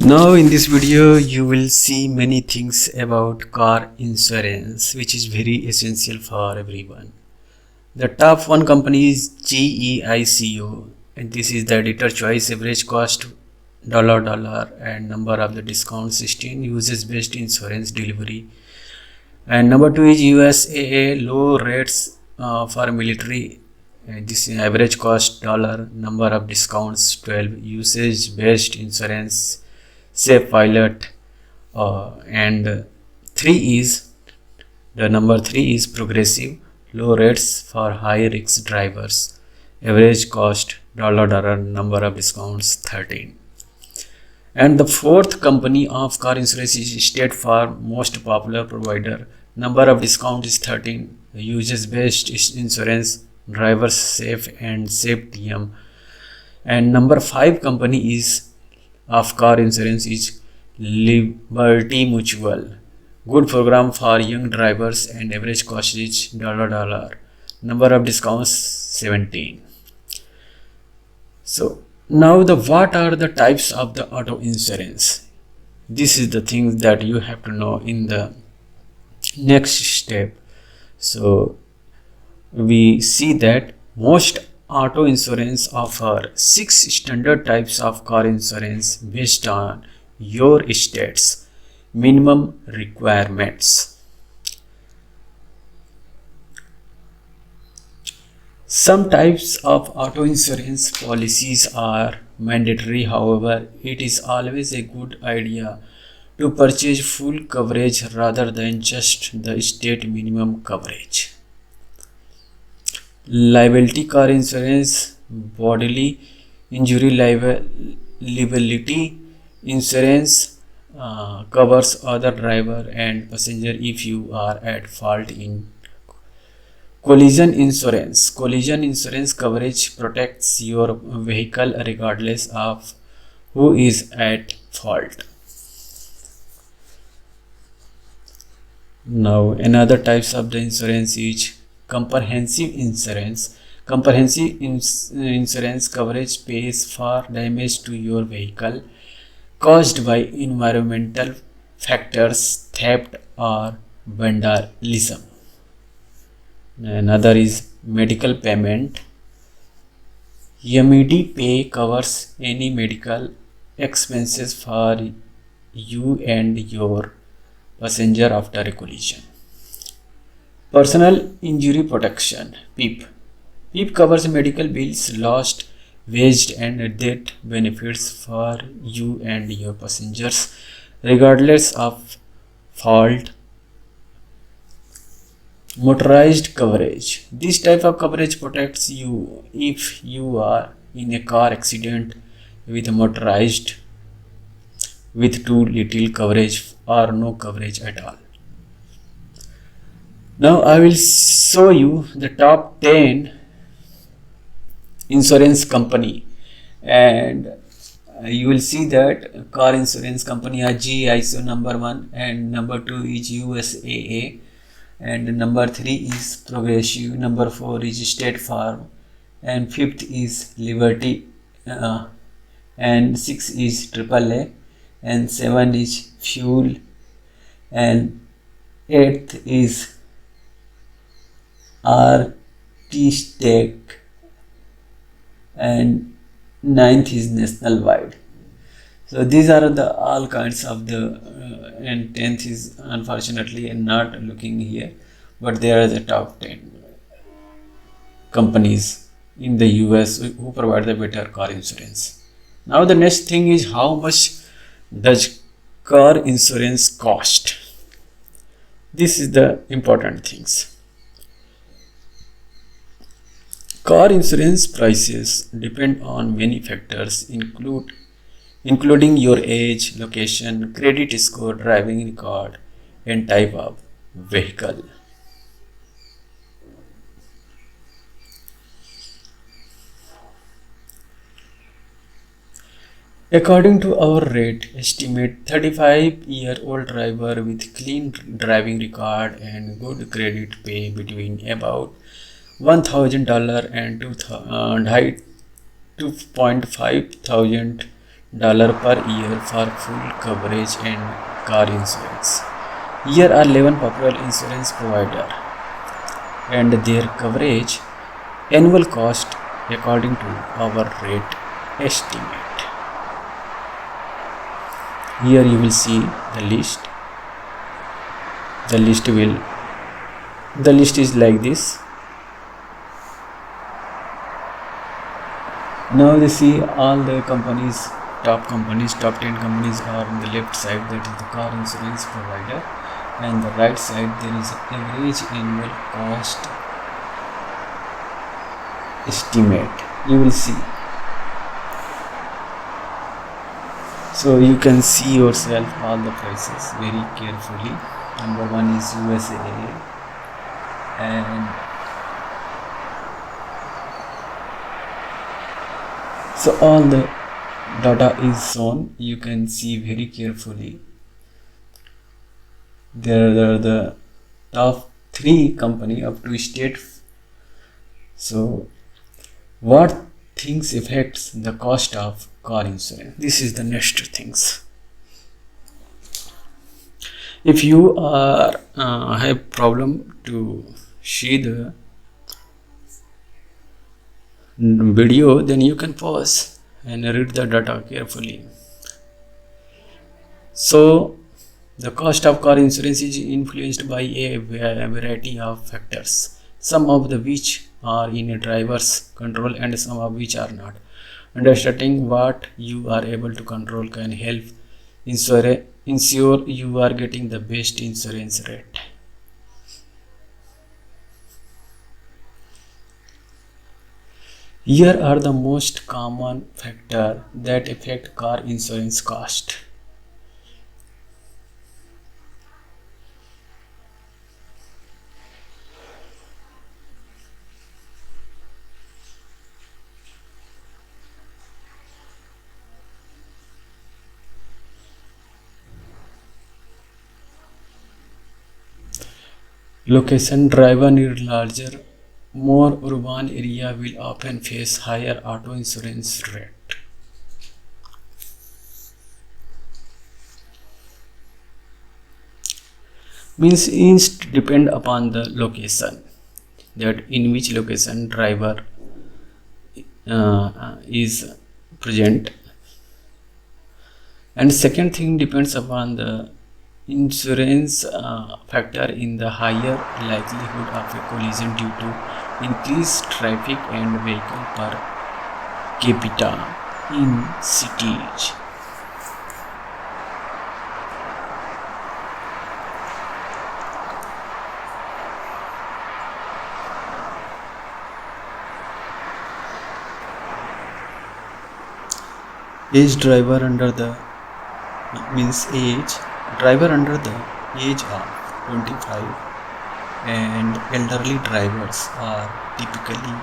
Now in this video you will see many things about car insurance, which is very essential for everyone. The top one company is GEICO, and this is the editor choice. Average cost dollar and number of the discount 16, uses based insurance delivery. And number two is USAA, low rates for military. This is average cost dollar, number of discounts 12, usage based insurance, safe pilot. And three is the number three is progressive, low rates for high risk drivers, average cost dollar, number of discounts 13. And the fourth company of car insurance is State Farm, most popular provider. Number of discount is 13. Uses based insurance, drivers safe and safe TM. And number 5 company is of car insurance is Liberty Mutual. Good program for young drivers and average cost is dollar. Number of discounts 17. So now what are the types of the auto insurance? This is the thing that you have to know in the next step. So we see that most auto insurance offer 6 standard types of car insurance based on your state's minimum requirements. Some types of auto insurance policies are mandatory. However, it is always a good idea to purchase full coverage rather than just the state minimum coverage. Liability car insurance, bodily injury liability insurance covers other driver and passenger if you are at fault in collision insurance. Collision insurance coverage protects your vehicle regardless of who is at fault. Now another types of the insurance is comprehensive insurance. Comprehensive insurance coverage pays for damage to your vehicle caused by environmental factors, theft or vandalism. Another is medical payment. MED pay covers any medical expenses for you and your passenger after a collision. Personal injury protection, PIP. PIP covers medical bills, lost wages and death benefits for you and your passengers regardless of fault. Motorized coverage. This type of coverage protects you if you are in a car accident with motorized with too little coverage or no coverage at all. Now I will show you the top 10 insurance company, and you will see that car insurance company are GEICO number 1, and number 2 is USAA, and number 3 is Progressive, number 4 is State Farm, and 5th is Liberty, and 6 is AAA, and 7 is Fuel, and 8th is RT-Tech, and 9th is Nationwide. So these are the all kinds of the and 10th is unfortunately not looking here, but there are the top 10 companies in the US who provide the better car insurance. Now the next thing is how much does car insurance cost? This is the important things. Car insurance prices depend on many factors including your age, location, credit score, driving record, and type of vehicle. According to our rate estimate, 35-year-old driver with clean driving record and good credit pay between about $1,000 and $2,500 per year for full coverage and car insurance. Here are 11 popular insurance providers and their coverage annual cost according to our rate estimate. Here you will see the list. The list is like this. Now you see all the companies, top 10 companies are on the left side, that is the car insurance provider, and the right side there is average annual cost estimate. You will see. So you can see yourself all the prices very carefully. Number one is USA, and so all the data is shown. You can see very carefully. There are the top 3 company up to state. So what things affects the cost of car insurance? This is the next things. If you are have problem to see the video, then you can pause and read the data carefully. So the cost of car insurance is influenced by a variety of factors, some of the which are in a driver's control and some of which are not. Understanding what you are able to control can help ensure you are getting the best insurance rate. Here are the most common factors that affect car insurance cost. Location: driver near larger, more urban area will often face higher auto insurance rate. Means it depend upon the location, that in which location driver is present, and second thing depends upon the insurance factor in the higher likelihood of a collision due to increased traffic and vehicle per capita in cities. Driver under the age of 25 and elderly drivers are typically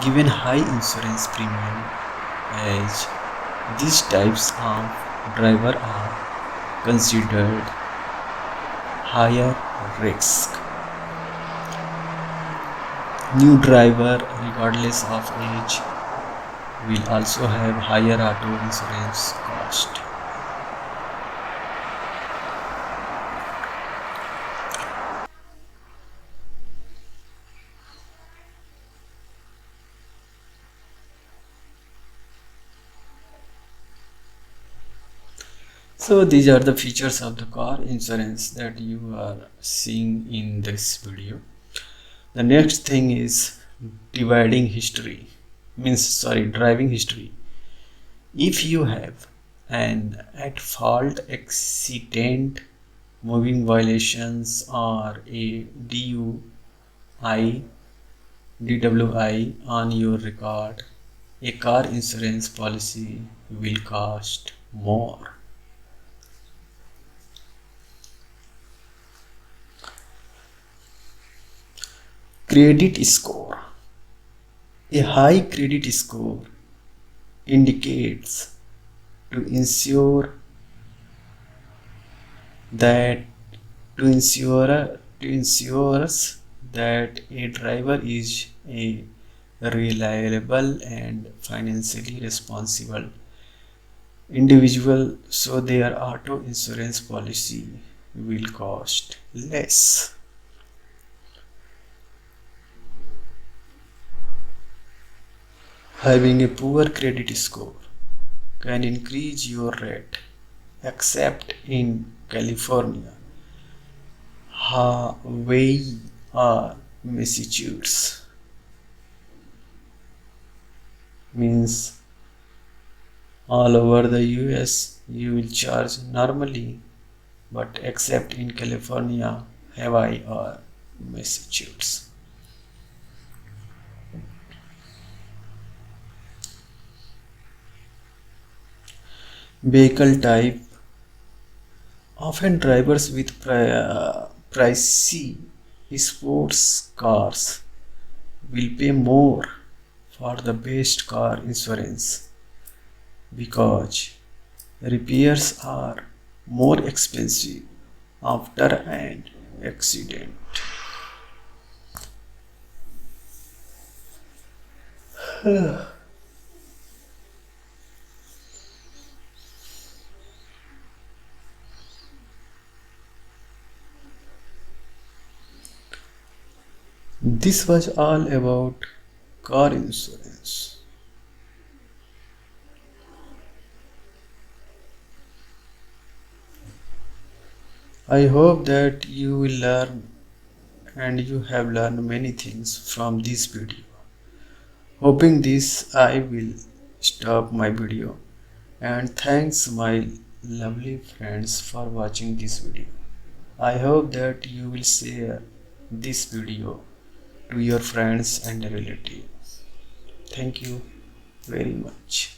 given high insurance premium, as these types of driver are considered higher risk. New driver, regardless of age, will also have higher auto insurance cost. So these are the features of the car insurance that you are seeing in this video. The next thing is driving history. If you have an at fault accident, moving violations, or a DWI on your record, a car insurance policy will cost more. Credit score. A high credit score indicates to insurers that a driver is a reliable and financially responsible individual, so their auto insurance policy will cost less. Having a poor credit score can increase your rate, except in California, Hawaii, or Massachusetts. Means all over the US you will charge normally, but except in California, Hawaii, or Massachusetts. Vehicle type. Often drivers with pricey sports cars will pay more for the best car insurance because repairs are more expensive after an accident. This was all about car insurance. I hope that you will learn and you have learned many things from this video. Hoping this, I will stop my video, and thanks my lovely friends for watching this video. I hope that you will share this video to your friends and relatives. Thank you very much.